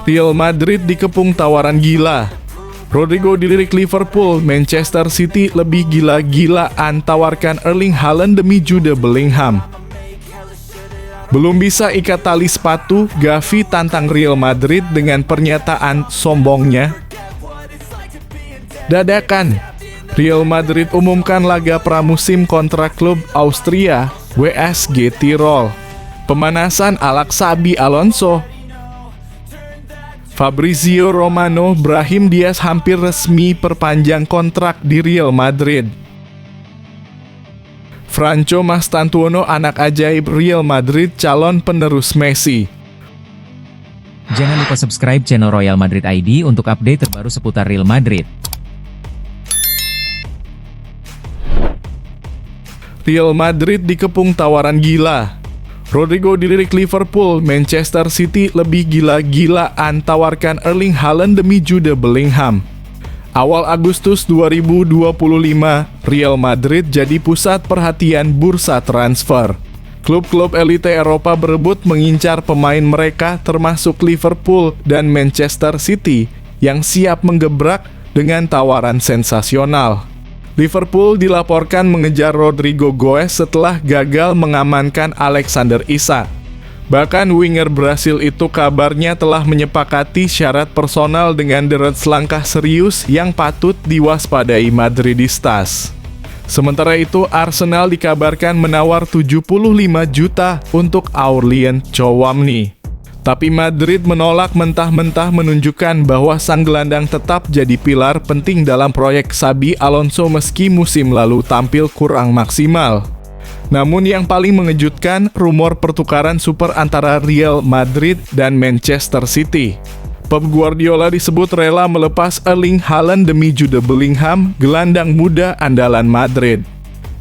Real Madrid dikepung tawaran gila. Rodrigo dilirik Liverpool, Manchester City lebih gila-gilaan tawarkan Erling Haaland demi Jude Bellingham. Belum bisa ikat tali sepatu, Gavi tantang Real Madrid dengan pernyataan sombongnya. Dadakan, Real Madrid umumkan laga pramusim kontra klub Austria, WSG Tirol. Pemanasan ala Xabi Alonso. Fabrizio Romano, Brahim Diaz hampir resmi perpanjang kontrak di Real Madrid. Franco Mastantuono, anak ajaib Real Madrid, calon penerus Messi. Jangan lupa subscribe channel Royal Madrid ID untuk update terbaru seputar Real Madrid. Real Madrid dikepung tawaran gila. Rodrigo dilirik Liverpool, Manchester City lebih gila-gilaan tawarkan Erling Haaland demi Jude Bellingham. Awal Agustus 2025, Real Madrid jadi pusat perhatian bursa transfer. Klub-klub elite Eropa berebut mengincar pemain mereka termasuk Liverpool dan Manchester City yang siap menggebrak dengan tawaran sensasional. Liverpool dilaporkan mengejar Rodrigo Goes setelah gagal mengamankan Alexander Isak. Bahkan winger Brasil itu kabarnya telah menyepakati syarat personal dengan deret langkah serius yang patut diwaspadai Madridistas. Sementara itu, Arsenal dikabarkan menawar 75 juta untuk Aurelien Tchouameni. Tapi Madrid menolak mentah-mentah, menunjukkan bahwa sang gelandang tetap jadi pilar penting dalam proyek Xabi Alonso meski musim lalu tampil kurang maksimal. Namun yang paling mengejutkan, rumor pertukaran super antara Real Madrid dan Manchester City. Pep Guardiola disebut rela melepas Erling Haaland demi Jude Bellingham, gelandang muda andalan Madrid.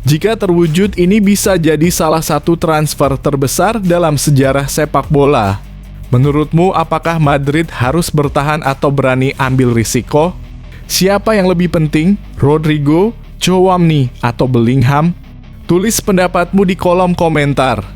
Jika terwujud, ini bisa jadi salah satu transfer terbesar dalam sejarah sepak bola. Menurutmu, apakah Madrid harus bertahan atau berani ambil risiko? Siapa yang lebih penting, Rodrigo, Tchouameni, atau Bellingham? Tulis pendapatmu di kolom komentar.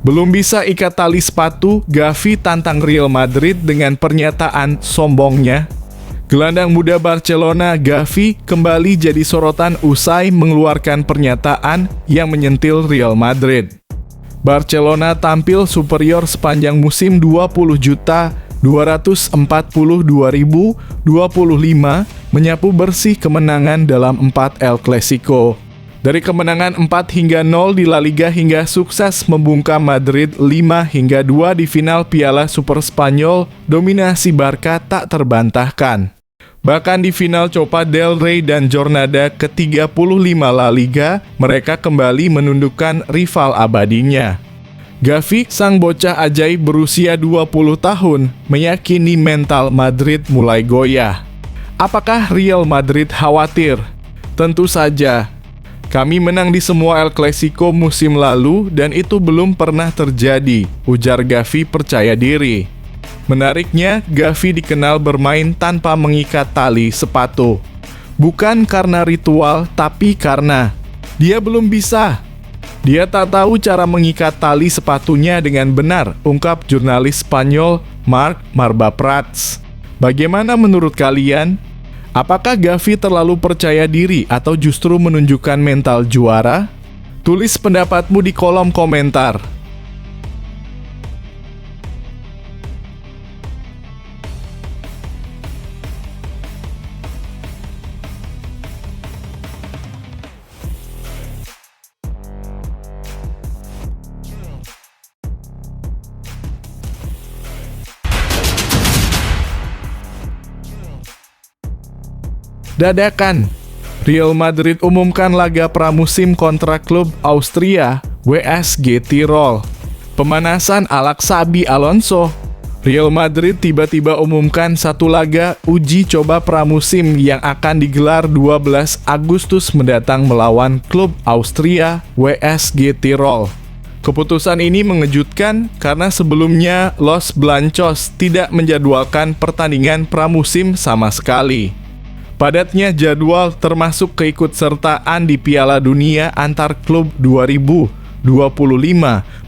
Belum bisa ikat tali sepatu, Gavi tantang Real Madrid dengan pernyataan sombongnya. Gelandang muda Barcelona, Gavi, kembali jadi sorotan usai mengeluarkan pernyataan yang menyentil Real Madrid. Barcelona tampil superior sepanjang musim 20.242.025, menyapu bersih kemenangan dalam 4 El Clasico. Dari kemenangan 4-0 di La Liga hingga sukses membungkam Madrid 5-2 di final Piala Super Spanyol, dominasi Barca tak terbantahkan. Bahkan di final Copa del Rey dan Jornada ke-35 La Liga, mereka kembali menundukkan rival abadinya. Gavi, sang bocah ajaib berusia 20 tahun, meyakini mental Madrid mulai goyah. Apakah Real Madrid khawatir? Tentu saja. Kami menang di semua El Clasico musim lalu dan itu belum pernah terjadi, ujar Gavi percaya diri. Menariknya, Gavi dikenal bermain tanpa mengikat tali sepatu. Bukan karena ritual, tapi karena dia belum bisa. Dia tak tahu cara mengikat tali sepatunya dengan benar, ungkap jurnalis Spanyol Marc Marbaprats. Bagaimana menurut kalian? Apakah Gavi terlalu percaya diri atau justru menunjukkan mental juara? Tulis pendapatmu di kolom komentar. Dadakan, Real Madrid umumkan laga pramusim kontra klub Austria, WSG Tirol. Pemanasan ala Xabi Alonso. Real Madrid tiba-tiba umumkan satu laga uji coba pramusim yang akan digelar 12 Agustus mendatang melawan klub Austria, WSG Tirol. Keputusan ini mengejutkan karena sebelumnya Los Blancos tidak menjadwalkan pertandingan pramusim sama sekali. Padatnya jadwal termasuk keikutsertaan di Piala Dunia antar klub 2025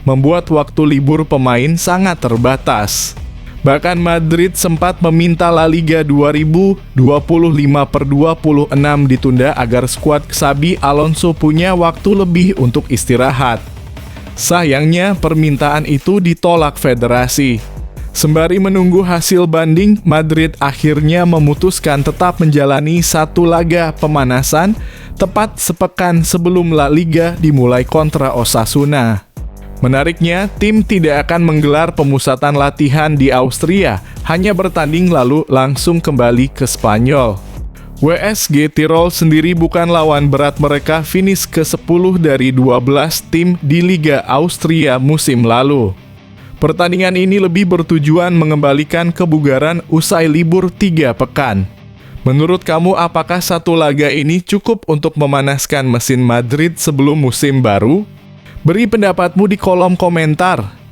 membuat waktu libur pemain sangat terbatas. Bahkan Madrid sempat meminta La Liga 2025/26 ditunda agar skuad Xabi Alonso punya waktu lebih untuk istirahat. Sayangnya permintaan itu ditolak federasi. Sembari menunggu hasil banding, Madrid akhirnya memutuskan tetap menjalani satu laga pemanasan tepat sepekan sebelum La Liga dimulai kontra Osasuna. Menariknya, tim tidak akan menggelar pemusatan latihan di Austria, hanya bertanding lalu langsung kembali ke Spanyol. WSG Tirol sendiri bukan lawan berat mereka, finish ke-10 dari 12 tim di Liga Austria musim lalu. Pertandingan ini lebih bertujuan mengembalikan kebugaran usai libur 3 pekan. Menurut kamu, apakah satu laga ini cukup untuk memanaskan mesin Madrid sebelum musim baru? Beri pendapatmu di kolom komentar.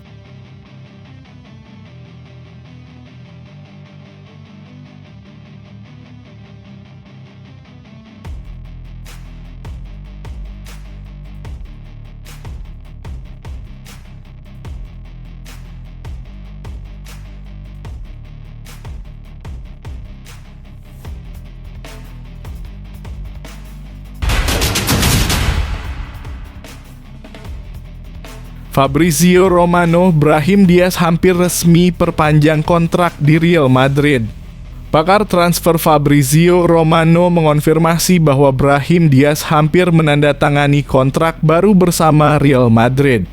Fabrizio Romano, Brahim Diaz hampir resmi perpanjang kontrak di Real Madrid. Pakar transfer Fabrizio Romano mengonfirmasi bahwa Brahim Diaz hampir menandatangani kontrak baru bersama Real Madrid.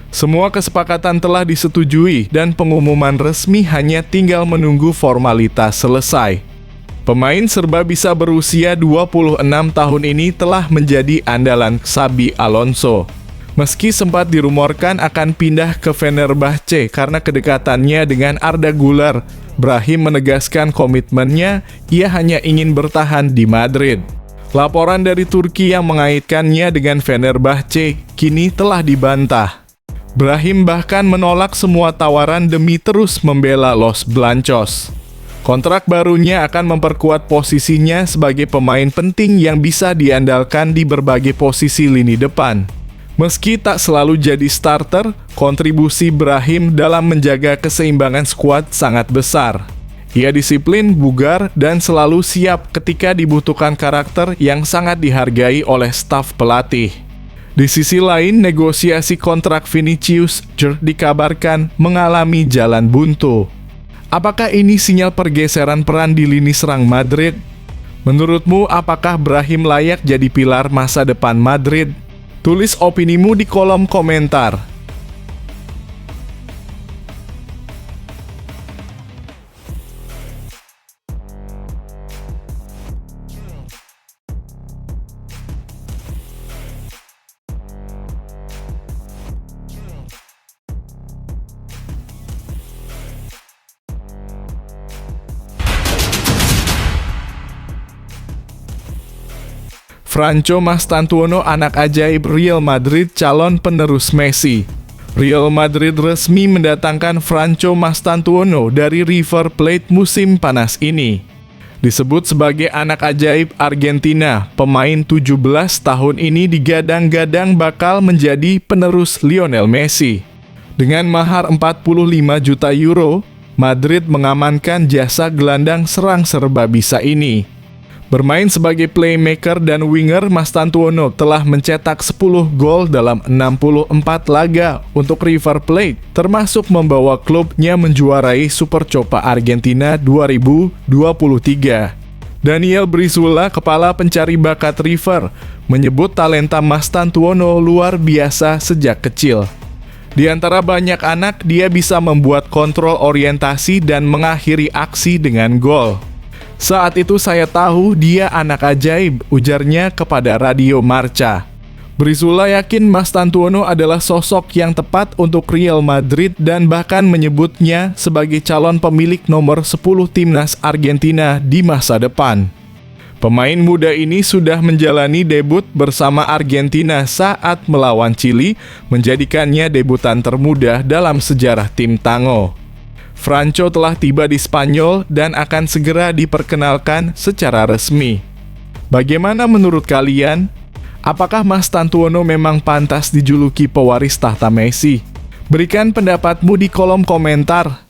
Semua kesepakatan telah disetujui dan pengumuman resmi hanya tinggal menunggu formalitas selesai. Pemain serba bisa berusia 26 tahun ini telah menjadi andalan Xabi Alonso. Meski sempat dirumorkan akan pindah ke Fenerbahce karena kedekatannya dengan Arda Güler, Brahim menegaskan komitmennya, ia hanya ingin bertahan di Madrid. Laporan dari Turki yang mengaitkannya dengan Fenerbahce kini telah dibantah. Brahim bahkan menolak semua tawaran demi terus membela Los Blancos. Kontrak barunya akan memperkuat posisinya sebagai pemain penting yang bisa diandalkan di berbagai posisi lini depan. Meski tak selalu jadi starter, kontribusi Brahim dalam menjaga keseimbangan skuad sangat besar. Ia disiplin, bugar, dan selalu siap ketika dibutuhkan karakter yang sangat dihargai oleh staf pelatih. Di sisi lain, negosiasi kontrak Vinicius Junior dikabarkan mengalami jalan buntu. Apakah ini sinyal pergeseran peran di lini serang Madrid? Menurutmu, apakah Brahim layak jadi pilar masa depan Madrid? Tulis opinimu di kolom komentar. Franco Mastantuono, anak ajaib Real Madrid, calon penerus Messi. Real Madrid resmi mendatangkan Franco Mastantuono dari River Plate musim panas ini. Disebut sebagai anak ajaib Argentina, pemain 17 tahun ini digadang-gadang bakal menjadi penerus Lionel Messi. Dengan mahar 45 juta euro, Madrid mengamankan jasa gelandang serang serba bisa ini. Bermain sebagai playmaker dan winger, Mastantuono telah mencetak 10 gol dalam 64 laga untuk River Plate, termasuk membawa klubnya menjuarai Supercopa Argentina 2023. Daniel Brizuela, kepala pencari bakat River, menyebut talenta Mastantuono luar biasa sejak kecil. Di antara banyak anak, dia bisa membuat kontrol orientasi dan mengakhiri aksi dengan gol. Saat itu saya tahu dia anak ajaib, ujarnya kepada Radio Marca. Brizuela yakin Mastantuono adalah sosok yang tepat untuk Real Madrid dan bahkan menyebutnya sebagai calon pemilik nomor 10 timnas Argentina di masa depan. Pemain muda ini sudah menjalani debut bersama Argentina saat melawan Chili, menjadikannya debutan termuda dalam sejarah tim Tango. Franco telah tiba di Spanyol dan akan segera diperkenalkan secara resmi. Bagaimana menurut kalian? Apakah Mas Tantuono memang pantas dijuluki pewaris tahta Messi? Berikan pendapatmu di kolom komentar.